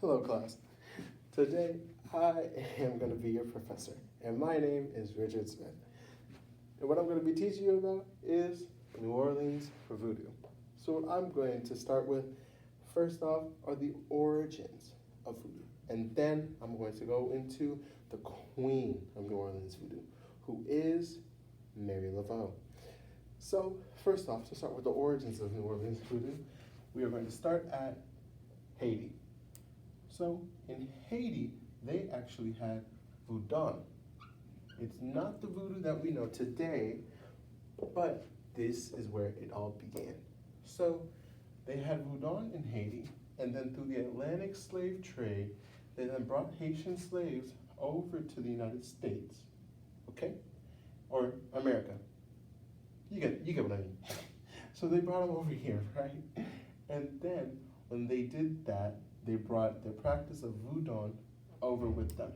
Hello, class. Today I am going to be your professor, and my name is Richard Smith. And what I'm going to be teaching you about is New Orleans Voodoo. So, what I'm going to start with, first off, are the origins of Voodoo. And then I'm going to go into the queen of New Orleans Voodoo, who is Mary Laveau. So, first off, to start with the origins of New Orleans Voodoo, we are going to start at Haiti. So, in Haiti, they actually had Voodoo. It's not the voodoo that we know today, but this is where it all began. So, they had Voodoo in Haiti, and then through the Atlantic slave trade, they then brought Haitian slaves over to the United States, okay? Or America. You get what I mean. So they brought them over here, right? And then when they did that, they brought the practice of voodoo over with them.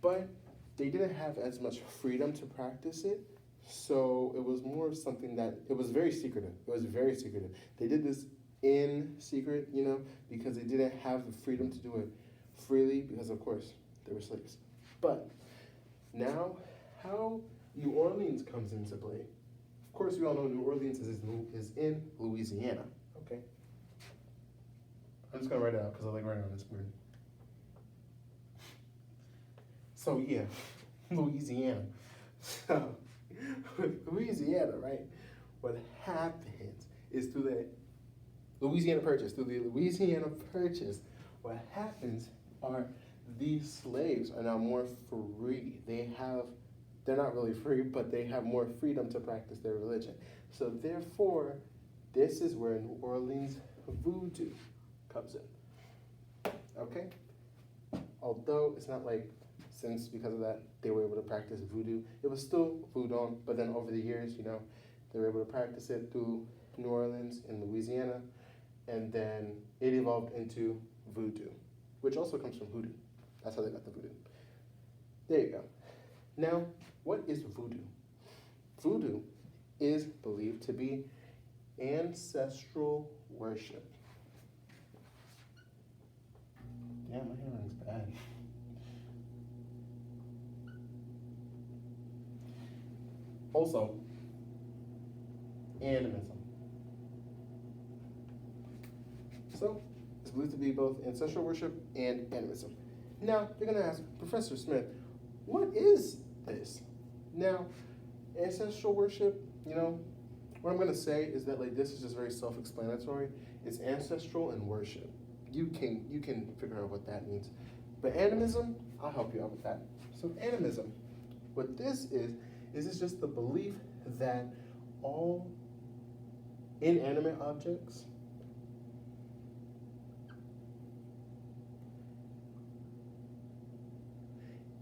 But they didn't have as much freedom to practice it, so it was more something that, it was very secretive. It was very secretive. They did this in secret, because they didn't have the freedom to do it freely because, of course, they were slaves. But now, how New Orleans comes into play. Of course, we all know New Orleans is in Louisiana, okay? I'm just gonna write it out because I like writing on this word. So yeah, Louisiana. So with Louisiana, right? What happens is through the Louisiana Purchase, what happens are these slaves are now more free. They're not really free, but they have more freedom to practice their religion. So therefore, this is where New Orleans Voodoo comes in, okay? Although it's not like, since because of that, they were able to practice voodoo. It was still voodoo, but then over the years, they were able to practice it through New Orleans and Louisiana, and then it evolved into voodoo, which also comes from hoodoo. That's how they got the voodoo. There you go. Now, what is voodoo? Voodoo is believed to be ancestral worship. Damn, my handwriting's bad. Also, animism. So, it's believed to be both ancestral worship and animism. Now, you're going to ask, Professor Smith, what is this? Now, ancestral worship, what I'm going to say is that this is just very self-explanatory. It's ancestral and worship. You can figure out what that means. But animism, I'll help you out with that. So animism, what this is it's just the belief that all inanimate objects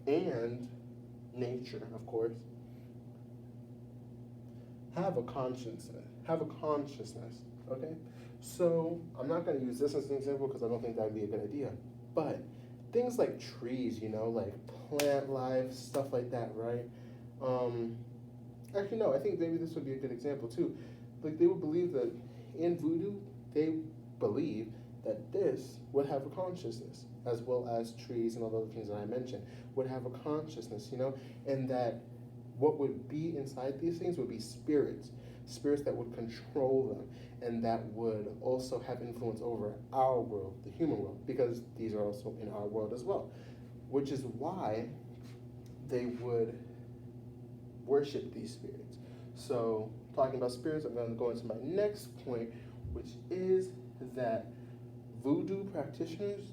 and nature, of course, have a consciousness, okay? So I'm not going to use this as an example because I don't think that would be a good idea. But things like trees, like plant life, stuff like that, right? Actually, no, I think maybe this would be a good example too. Like they would believe that in voodoo, they believe that this would have a consciousness, as well as trees and all the other things that I mentioned would have a consciousness, and that what would be inside these things would be spirits that would control them, and that would also have influence over our world, the human world, because these are also in our world as well, which is why they would worship these spirits. So, talking about spirits, I'm going to go into my next point, which is that voodoo practitioners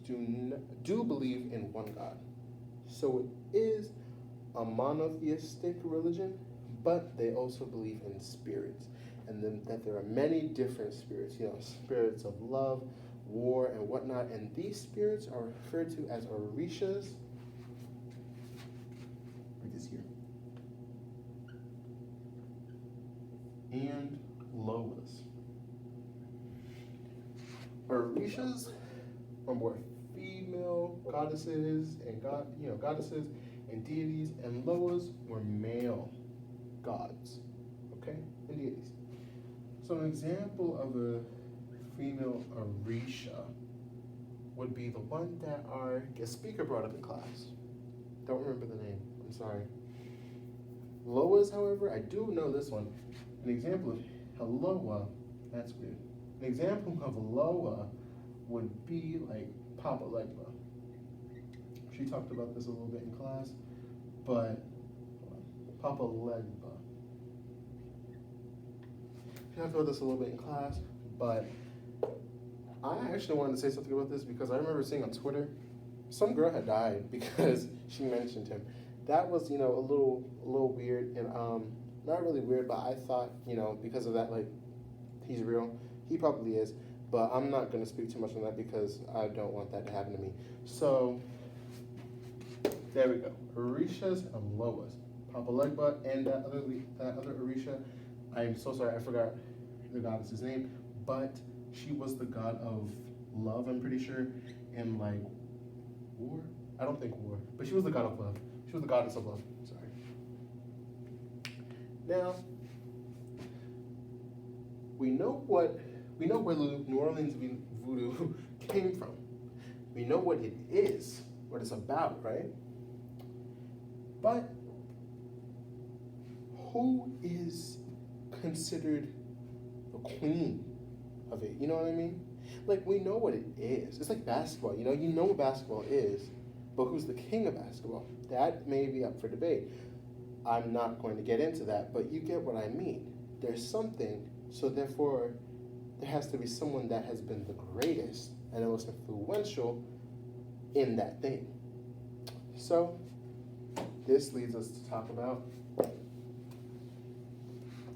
do believe in one God. So it is a monotheistic religion, but they also believe in spirits, and then that there are many different spirits, spirits of love, war, and whatnot, and these spirits are referred to as orishas. Read this here. And loas. Orishas are more female goddesses and goddesses and deities, and loas were male gods, okay, and deities. So an example of a female orisha would be the one that our guest speaker brought up in class. Don't remember the name, I'm sorry. Loas, however, I do know this one. An example of Helloa, that's weird. An example of Loa would be like Papa Legba. She talked about this a little bit in class, but Papa Legba. She talked about this a little bit in class, but I actually wanted to say something about this because I remember seeing on Twitter, some girl had died because she mentioned him. That was, a little weird, and not really weird, but I thought, because of that, like, he's real. He probably is, but I'm not going to speak too much on that because I don't want that to happen to me. So, there we go. Orishas and Loas. Papa Legba and that other Orisha, I'm so sorry, I forgot the goddess's name, but she was the god of love, I'm pretty sure, and like war? I don't think war, but she was the god of love. She was the goddess of love, sorry. Now, we know where New Orleans voodoo came from. We know what it is, what it's about, right? But who is considered the queen of it? You know what I mean? Like, we know what it is. It's like basketball, you know what basketball is, but who's the king of basketball? That may be up for debate. I'm not going to get into that, but you get what I mean. There's something, so therefore, there has to be someone that has been the greatest and the most influential in that thing. So, this leads us to talk about the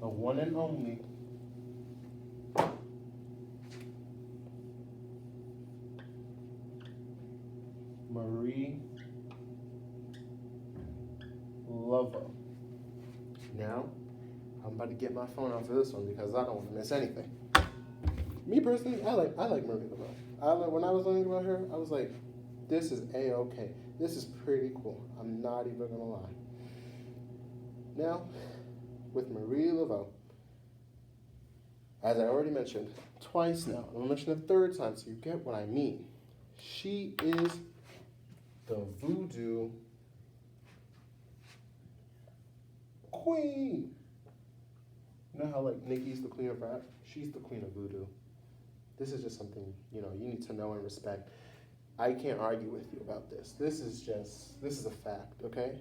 one and only Marie Laveau. Now, I'm about to get my phone out for this one because I don't want to miss anything. Me personally, I like Marie Laveau. When I was learning about her, I was like, this is A-okay. This is pretty cool. I'm not even gonna lie. Now, with Marie Laveau, as I already mentioned twice now, I'm gonna mention a third time so you get what I mean. She is the voodoo queen. You know how like Nicki's the queen of rap? She's the queen of voodoo. This is just something, you need to know and respect. I can't argue with you about this. This is a fact, okay?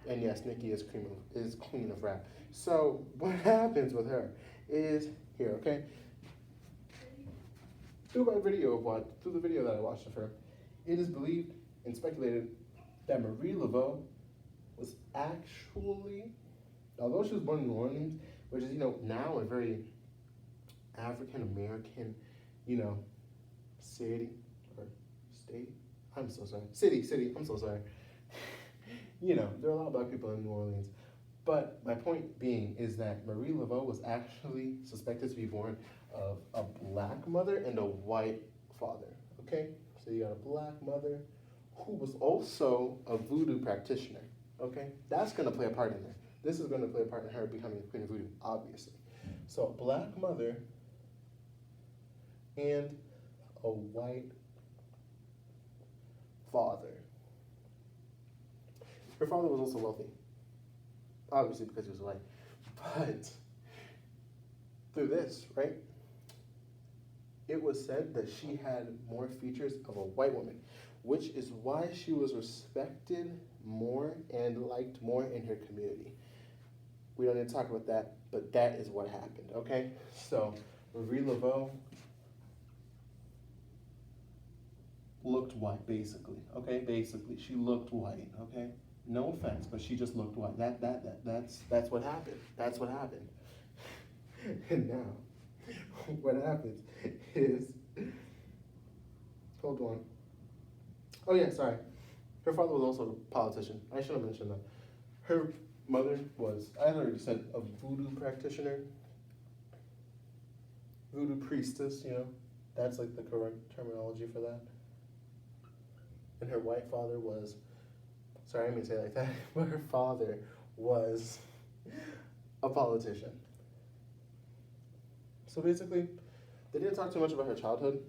And yes, Nicki is queen of rap. So what happens with her is here, okay? Through the video that I watched of her, it is believed and speculated that Marie Laveau was actually, although she was born in New Orleans, which is, now a very African American, city or state. I'm so sorry. City, I'm so sorry. There are a lot of black people in New Orleans. But my point being is that Marie Laveau was actually suspected to be born of a black mother and a white father, okay? So you got a black mother who was also a voodoo practitioner, okay? That's gonna play a part in there. This is gonna play a part in her becoming the queen of voodoo, obviously. So a black mother and a white father. Her father was also wealthy, obviously because he was white. But through this, right, it was said that she had more features of a white woman, which is why she was respected more and liked more in her community. We don't need to talk about that, but that is what happened, okay? So Marie Laveau looked white, basically, okay? Basically, she looked white, okay? No offense, but she just looked white. That's what happened. That's what happened. And now, what happens is, hold on. Oh yeah, sorry. Her father was also a politician. I should have mentioned that. Her mother was, I already said, a voodoo practitioner. Voodoo priestess, that's like the correct terminology for that. And her white father was, sorry, I didn't mean to say it like that, but her father was a politician. So basically, they didn't talk too much about her childhood.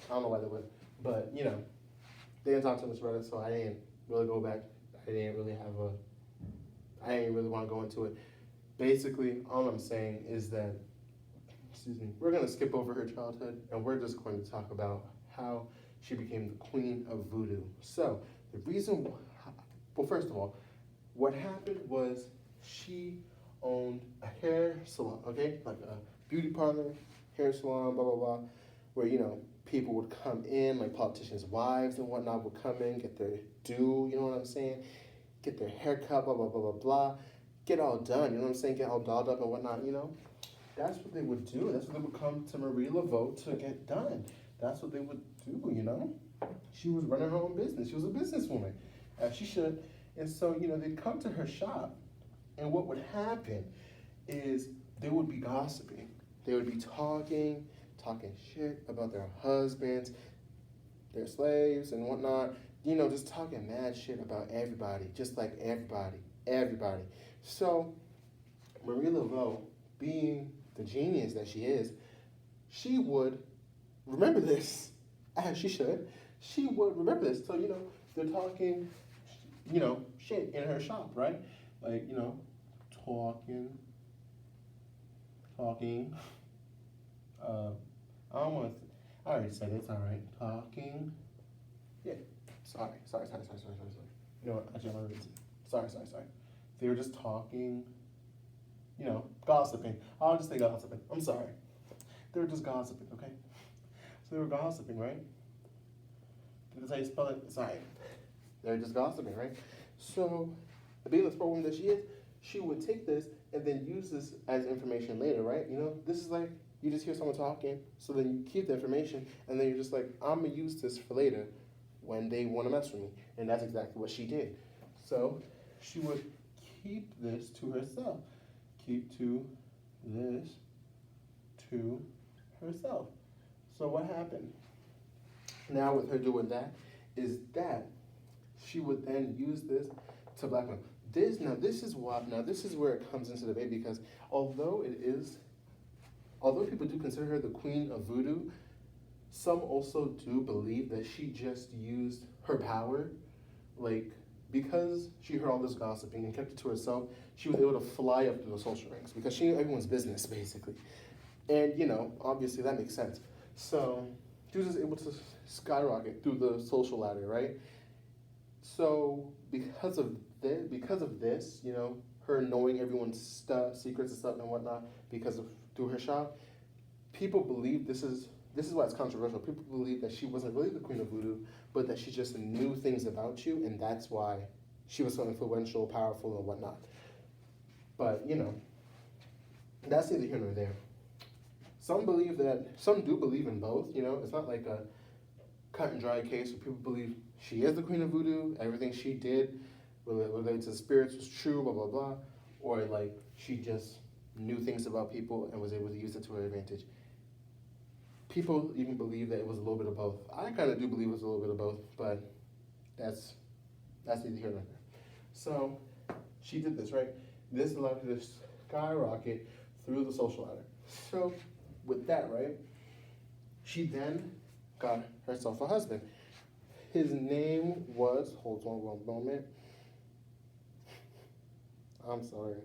I don't know why they would. But they didn't talk too much about it, so I didn't really go back. I didn't really have a. I didn't really want to go into it. Basically, all I'm saying is that, excuse me, we're gonna skip over her childhood, and we're just going to talk about how she became the queen of voodoo. So the reason, well, first of all, what happened was she owned a hair salon, okay, like a beauty parlor, hair salon, blah blah blah, where people would come in, like politicians' wives and whatnot would come in, get their due, you know what I'm saying, get their hair cut, blah blah blah blah blah, get all done, you know what I'm saying, get all dolled up and whatnot. That's what they would do. That's what they would come to Marie Laveau to get done. That's what they would do. She was running her own business. She was a businesswoman, as she should. And so, they'd come to her shop, and what would happen is they would be gossiping. They would be talking shit about their husbands, their slaves, and whatnot. Just talking mad shit about everybody, just like everybody. So, Marie Laveau, being the genius that she is, she would remember this, as she should. She would remember this. So, they're talking, shit in her shop, right? Like, talking. I don't want to, I already said it, it's all right. Talking. Yeah, sorry. You know what, actually, I'm going to read it. Sorry. They were just talking, gossiping. I'll just say gossiping. I'm sorry. They were just gossiping, okay? So they were gossiping, right? That's how you spell it? Sorry. They were just gossiping, right? So, being the smart woman that she is, she would take this and then use this as information later, right? This is like, you just hear someone talking, so then you keep the information, and then you're just like, I'm going to use this for later when they want to mess with me. And that's exactly what she did. So, she would keep this to herself. Keep this to herself. So what happened? Now with her doing that, is that she would then use this to blackmail. This is where it comes into debate, because although people do consider her the queen of voodoo, some also do believe that she just used her power, like, because she heard all this gossiping and kept it to herself, she was able to fly up through the social ranks because she knew everyone's business, basically. And, obviously that makes sense. So she was just able to skyrocket through the social ladder, right? So because of this, her knowing everyone's stuff, secrets and stuff and whatnot, through her shop, people believe this is why it's controversial. People believe that she wasn't really the queen of voodoo, but that she just knew things about you, and that's why she was so influential, powerful, and whatnot. But, that's neither here nor there. Some do believe in both, it's not like a cut and dry case where people believe she is the queen of voodoo, everything she did related to the spirits was true, blah, blah, blah, or like she just knew things about people and was able to use it to her advantage. People even believe that it was a little bit of both. I kind of do believe it was a little bit of both, but that's neither here nor there. So she did this, right? This allowed her to skyrocket through the social ladder. So with that, right, she then got herself a husband. His name was, hold on one moment. I'm sorry.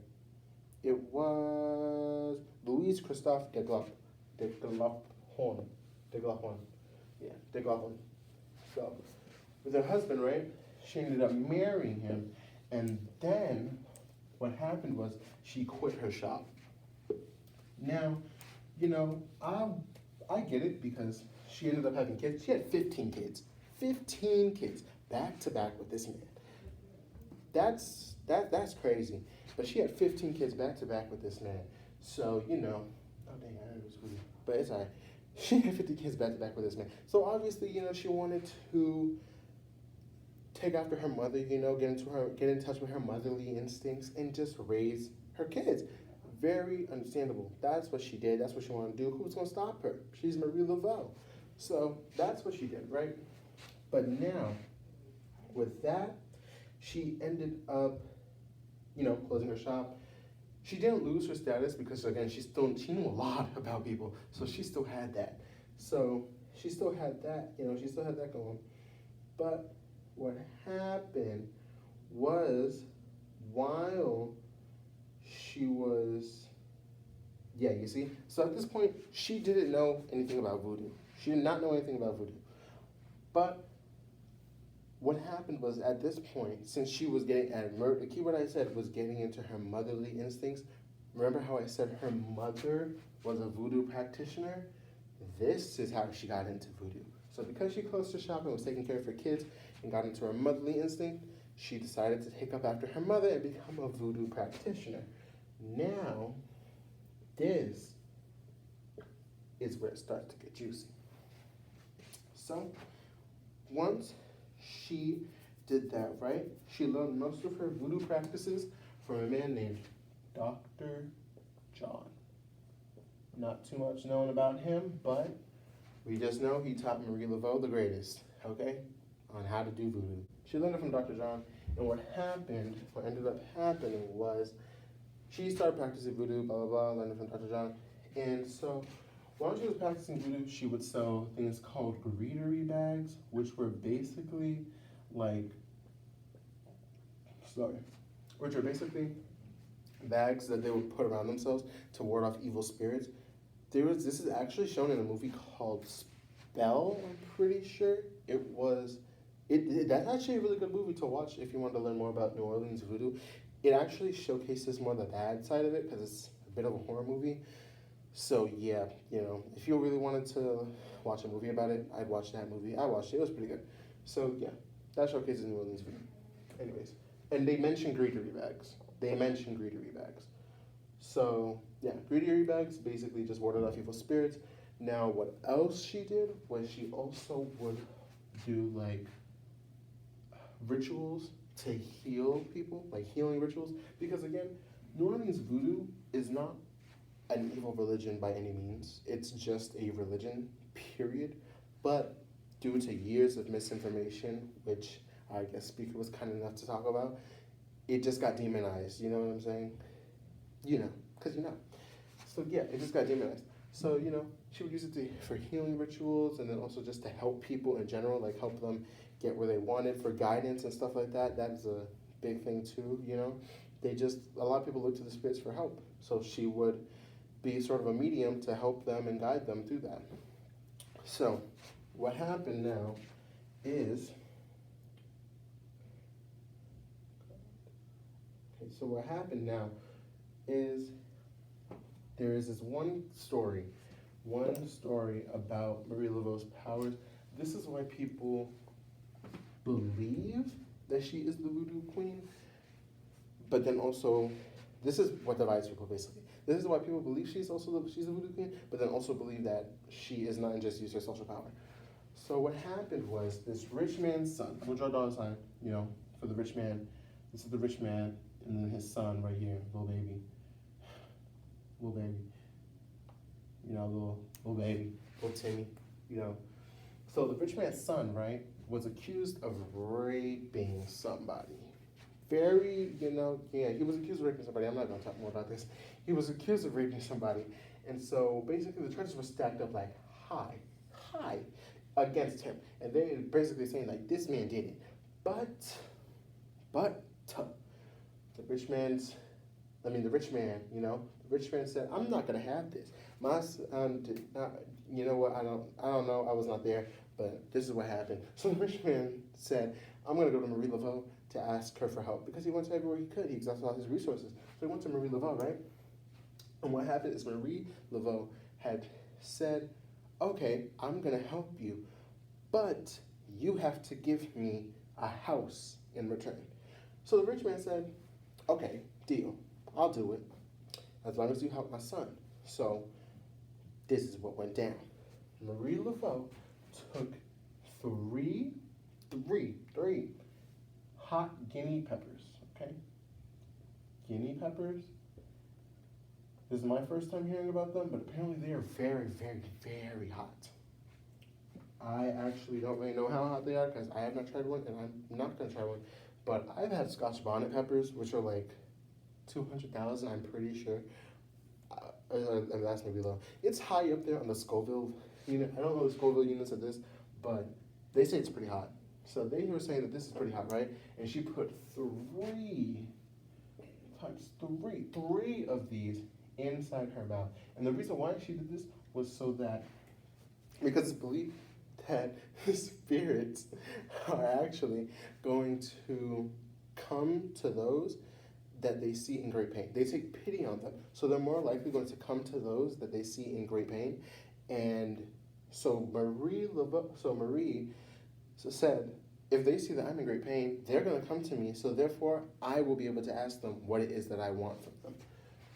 It was Louis Christophe de Glahorn. Yeah, de Glahorn. So, with her husband, right, she ended up marrying him, and then what happened was she quit her shop. Now, I get it because she ended up having kids. She had 15 kids. 15 kids back to back with this man. That's crazy. But she had 15 kids back to back with this man. So, oh dang, I heard it was weird. But it's all right. She had 50 kids back to back with this man. So obviously, she wanted to take after her mother, get in touch with her motherly instincts and just raise her kids. Very understandable. That's what she did. That's what she wanted to do. Who's going to stop her? She's Marie Laveau. So that's what she did, right? But now, with that, she ended up, closing her shop. She didn't lose her status because, again, she knew a lot about people. So she still had that. So she still had that, she still had that going. But what happened was while she was, yeah, you see? So at this point, she didn't know anything about voodoo. She did not know anything about voodoo. But what happened was at this point, since she was getting at the keyword I said was getting into her motherly instincts. Remember how I said her mother was a voodoo practitioner? This is how she got into voodoo. So because she closed her shop and was taking care of her kids and got into her motherly instinct, she decided to take up after her mother and become a voodoo practitioner. Now, this is where it starts to get juicy. So, once she did that, right, she learned most of her voodoo practices from a man named Dr. John. Not too much known about him, but we just know he taught Marie Laveau the greatest, okay, on how to do voodoo. She learned it from Dr. John, and what ended up happening was she started practicing voodoo, blah, blah, blah, learned it from Dr. John. And so while she was practicing voodoo, she would sell things called greetery bags, which were basically bags that they would put around themselves to ward off evil spirits. This is actually shown in a movie called Spell, I'm pretty sure. That's actually a really good movie to watch if you want to learn more about New Orleans voodoo. It actually showcases more the bad side of it because it's a bit of a horror movie. So yeah, if you really wanted to watch a movie about it, I'd watch that movie. I watched it, it was pretty good. So yeah, that showcases New Orleans voodoo. Anyways, and they mentioned greetery bags. So yeah, greetery bags basically just warded off evil spirits. Now what else she did was she also would do rituals to heal people, like healing rituals. Because again, New Orleans voodoo is not an evil religion by any means. It's just a religion, period. But due to years of misinformation, which I guess Speaker was kind enough to talk about, it just got demonized. You know what I'm saying? Because So yeah, it just got demonized. So, she would use it for healing rituals and then also just to help people in general, like help them get where they wanted, for guidance and stuff like that. That is a big thing too, a lot of people look to the spirits for help. So she would be sort of a medium to help them and guide them through that. So what happened now is, there is this one story about Marie Laveau's powers. This is why people believe that she is the voodoo queen, but then also, this is what divides people basically. This is why people believe she's the voodoo queen, but then also believe that she is not and just use her social power. So what happened was this rich man's son, we'll draw a dollar sign, for the rich man. This is the rich man, and then his son right here, little baby, little baby, little Timmy, So the rich man's son, right, was accused of raping somebody. He was accused of raping somebody. I'm not gonna talk more about this. He was accused of raping somebody. And so basically the charges were stacked up like high against him. And they were basically saying like, this man did it. But the rich man, said, I'm not gonna have this. My son did not, I don't know, I was not there, but this is what happened. So the rich man said, I'm gonna go to Marie Laveau to ask her for help, because he went to everywhere he could. He exhausted all his resources. So he went to Marie Laveau, right? And what happened is Marie Laveau had said, okay, I'm gonna help you, but you have to give me a house in return. So the rich man said, okay, deal, I'll do it, as long as you help my son. So this is what went down. Marie Laveau took three hot guinea peppers, okay? Guinea peppers. This is my first time hearing about them, but apparently they are very, very, very hot. I actually don't really know how hot they are because I have not tried one and I'm not gonna try one. But I've had Scotch bonnet peppers, which are like 200,000, I'm pretty sure. That's maybe low. It's high up there on the Scoville unit. I don't know the Scoville units of this, but they say it's pretty hot. So they were saying that this is pretty hot, right? And she put three of these inside her mouth. And the reason why she did this was so that, because it's believed that the spirits are actually going to come to those that they see in great pain. They take pity on them. So they're more likely going to come to those that they see in great pain. And so Marie said, if they see that I'm in great pain, they're going to come to me. So therefore, I will be able to ask them what it is that I want from them.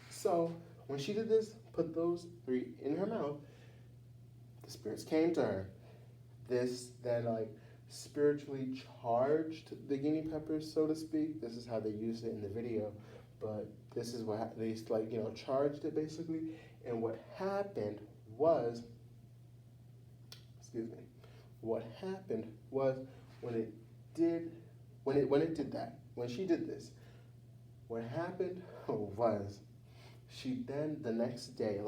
So when she did this, put those three in her mouth, the spirits came to her. This then spiritually charged the guinea peppers, so to speak. This is how they used it in the video, but this is what they charged it basically. And what happened was, what happened was when she did this, what happened was she then the next day,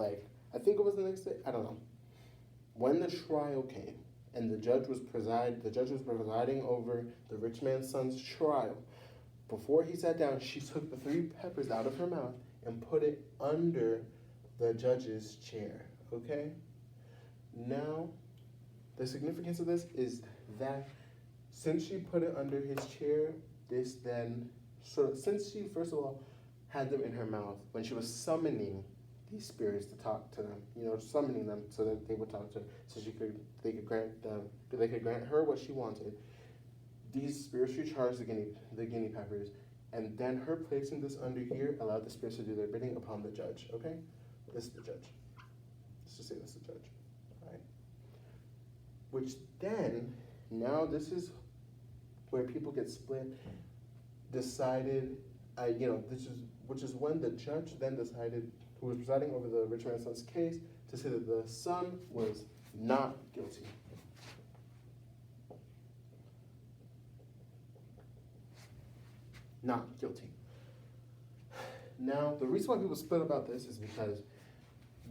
I think it was the next day, I don't know, when the trial came and the judge was presiding over the rich man's son's trial, before he sat down, she took the 3 peppers out of her mouth and put it under the judge's chair, okay? Now, the significance of this is that since she put it under his chair, since she first of all had them in her mouth, when she was summoning these spirits to talk to them, summoning them so that they would talk to her, so they could grant her what she wanted. These spirits recharged the guinea peppers, and then her placing this under here allowed the spirits to do their bidding upon the judge. Okay, this is the judge. Let's just say this is the judge. All right. Which then, now this is where people get split. Decided, which is when the judge then decided, who was presiding over the rich man's son's case, to say that the son was not guilty. Not guilty. Now, the reason why people split about this is because,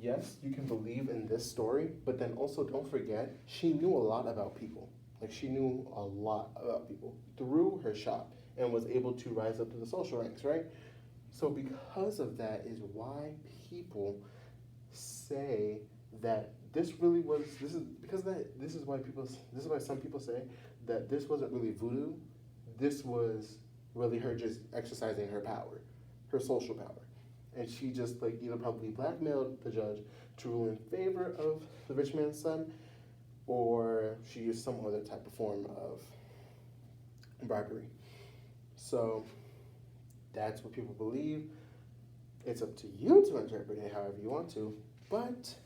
yes, you can believe in this story, but then also don't forget, she knew a lot about people. She knew a lot about people through her shop and was able to rise up to the social ranks, right? So because of that is why people say that this is why some people say that this wasn't really voodoo. This was really her just exercising her power, her social power. And she just either probably blackmailed the judge to rule in favor of the rich man's son, or she used some other type of form of bribery. So that's what people believe. It's up to you to interpret it however you want to, but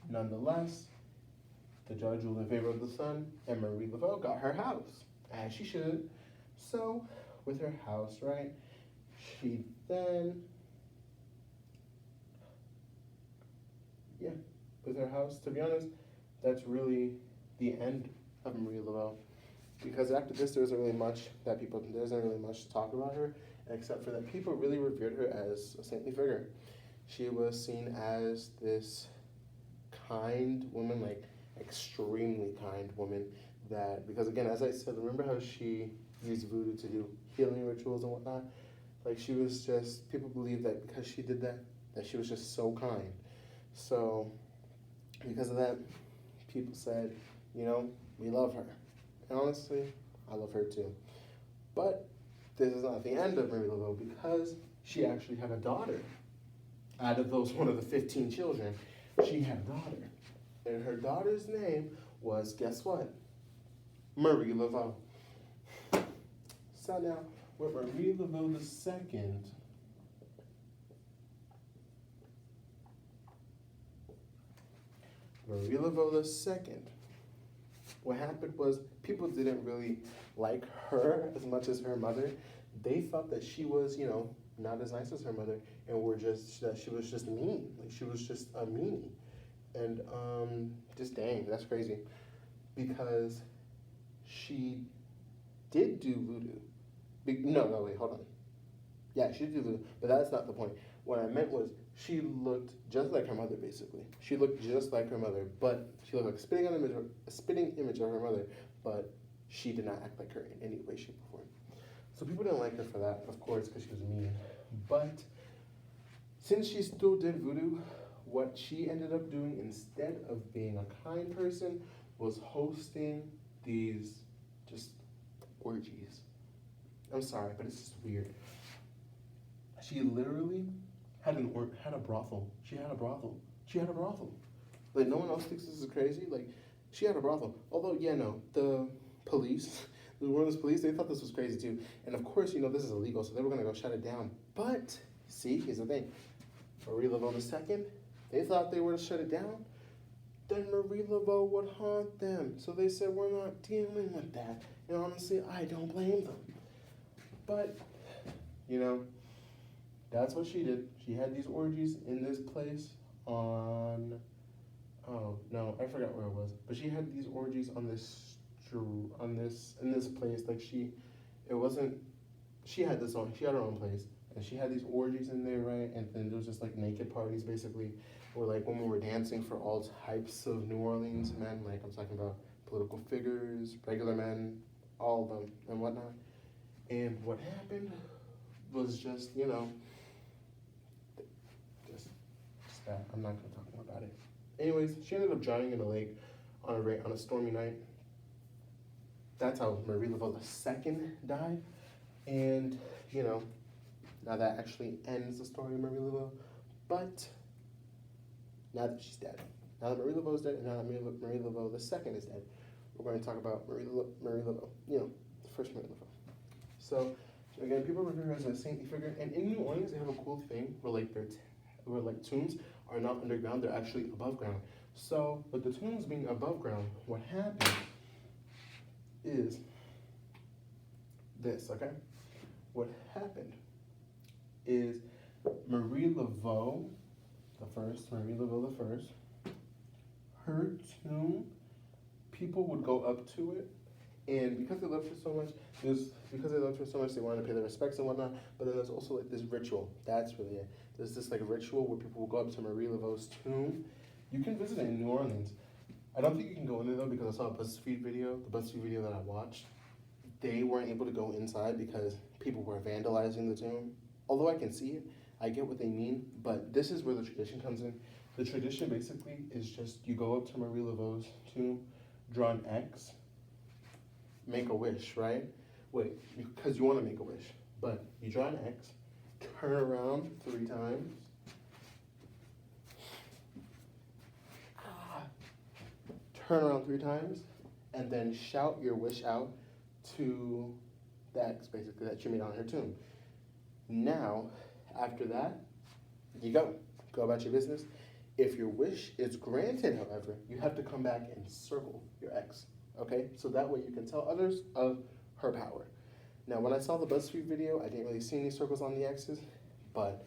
nonetheless, the judge ruled in favor of the son, and Marie Laveau got her house, as she should. So, with her house, right, she then, with her house, to be honest, that's really the end of Marie Laveau. Because after this, there isn't really much to talk about her, except for that people really revered her as a saintly figure. She was seen as this kind woman, extremely kind woman, that, because again, as I said, remember how she used voodoo to do healing rituals and whatnot? She was just, people believe that because she did that she was just so kind. So, because of that, people said, we love her. And honestly, I love her too. But this is not the end of Marie Laveau, because she actually had a daughter. Out of one of the 15 children, she had a daughter. And her daughter's name was, guess what? Marie Laveau. So now, with Marie Laveau II, what happened was people didn't really like her as much as her mother. They thought that she was, not as nice as her mother, and that she was just mean. She was just a meanie. And just dang, that's crazy. Because she did do voodoo. No, wait, hold on. Yeah, she did do voodoo, but that's not the point. What I meant was she looked just like her mother, basically. She looked just like her mother, but she looked like a spitting image of her mother, but she did not act like her in any way, shape, or form. So people didn't like her for that, of course, because she was mean. But since she still did voodoo, what she ended up doing instead of being a kind person was hosting these just orgies. I'm sorry, but it's just weird. She literally had a brothel. She had a brothel. She had a brothel. Like, no one else thinks this is crazy. Like, she had a brothel. Although, yeah, no, the police, the New Orleans police, they thought this was crazy too. And of course, this is illegal, so they were gonna go shut it down. But see, here's the thing: Marie Laveau II, they thought they were to shut it down. Then Marie Laveau would haunt them. So they said, we're not dealing with that. And honestly, I don't blame them. But, that's what she did. She had these orgies in this place in this place. Like she had her own place. And she had these orgies in there, right? And then there was just like naked parties, basically, where like women were dancing for all types of New Orleans men. Like I'm talking about political figures, regular men, all of them, and whatnot. And what happened was just that. I'm not gonna talk more about it. Anyways, she ended up drowning in a lake on a stormy night. That's how Marie Laveau II died. And now that actually ends the story of Marie Laveau. But now that she's dead, now that Marie Laveau is dead, and now that Marie Laveau II is dead, we're going to talk about Marie Laveau. The first Marie Laveau. So again, people revere her as a saintly figure, and in New Orleans they have a cool thing where tombs are not underground; they're actually above ground. So with the tombs being above ground, what happened is this. Okay, what happened is Marie Laveau the first, her tomb, people would go up to it, and because they loved her so much, they wanted to pay their respects and whatnot. But then there's also like this ritual. That's really it. There's this like ritual where people will go up to Marie Laveau's tomb. You can visit it in New Orleans. I don't think you can go in there though, because I saw a BuzzFeed video. The BuzzFeed video that I watched, they weren't able to go inside because people were vandalizing the tomb. Although I can see it, I get what they mean, but this is where the tradition comes in. The tradition basically is just you go up to Marie Laveau's tomb, draw an X, make a wish, right? Wait, because you want to make a wish, but you draw an X, turn around 3 times, and then shout your wish out to the X, basically, that you made on her tomb. Now, after that, you go about your business. If your wish is granted, however, you have to come back and circle your X, okay? So that way you can tell others of her power. Now, when I saw the BuzzFeed video, I didn't really see any circles on the X's, but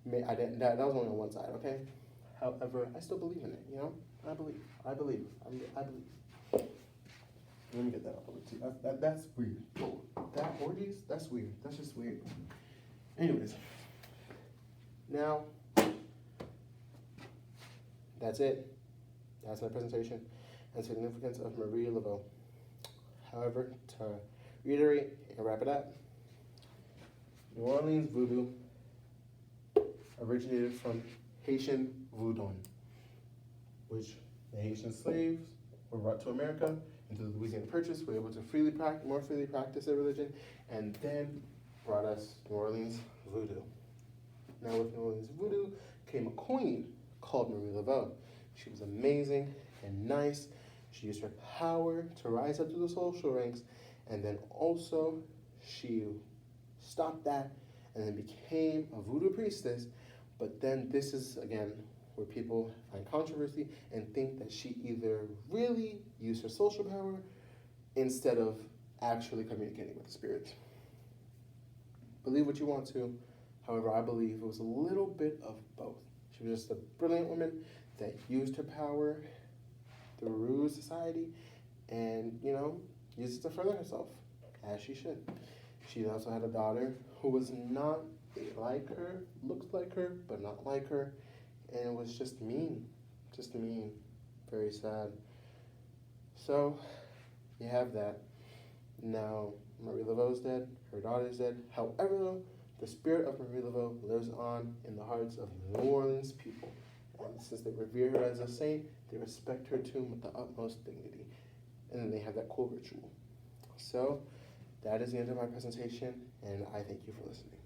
that was only on one side, okay? However, I still believe in it, I believe. Let me get that up over to you. That's weird. Oh, that orgies, that's weird. That's just weird. Anyways, now, that's it. That's my presentation and significance of Marie Laveau. However, to reiterate and wrap it up, New Orleans voodoo originated from Haitian voodoo, which the Haitian slaves were brought to America into the Louisiana Purchase, were able to more freely practice their religion, and then brought us New Orleans voodoo. Now with New Orleans voodoo came a queen called Marie Laveau. She was amazing and nice. She used her power to rise up to the social ranks, and then also she stopped that and then became a voodoo priestess. But then this is, again, where people find controversy and think that she either really used her social power instead of actually communicating with the spirits. Believe what you want to. However, I believe it was a little bit of both. She was just a brilliant woman that used her power to rule society and, used it to further herself, as she should. She also had a daughter who was not They like her, looks like her, but not like her. And it was just mean. Just mean. Very sad. So, you have that. Now, Marie Laveau's dead, her daughter's dead. However, though, the spirit of Marie Laveau lives on in the hearts of the New Orleans people. And since they revere her as a saint, they respect her tomb with the utmost dignity. And then they have that cool ritual. So, that is the end of my presentation, and I thank you for listening.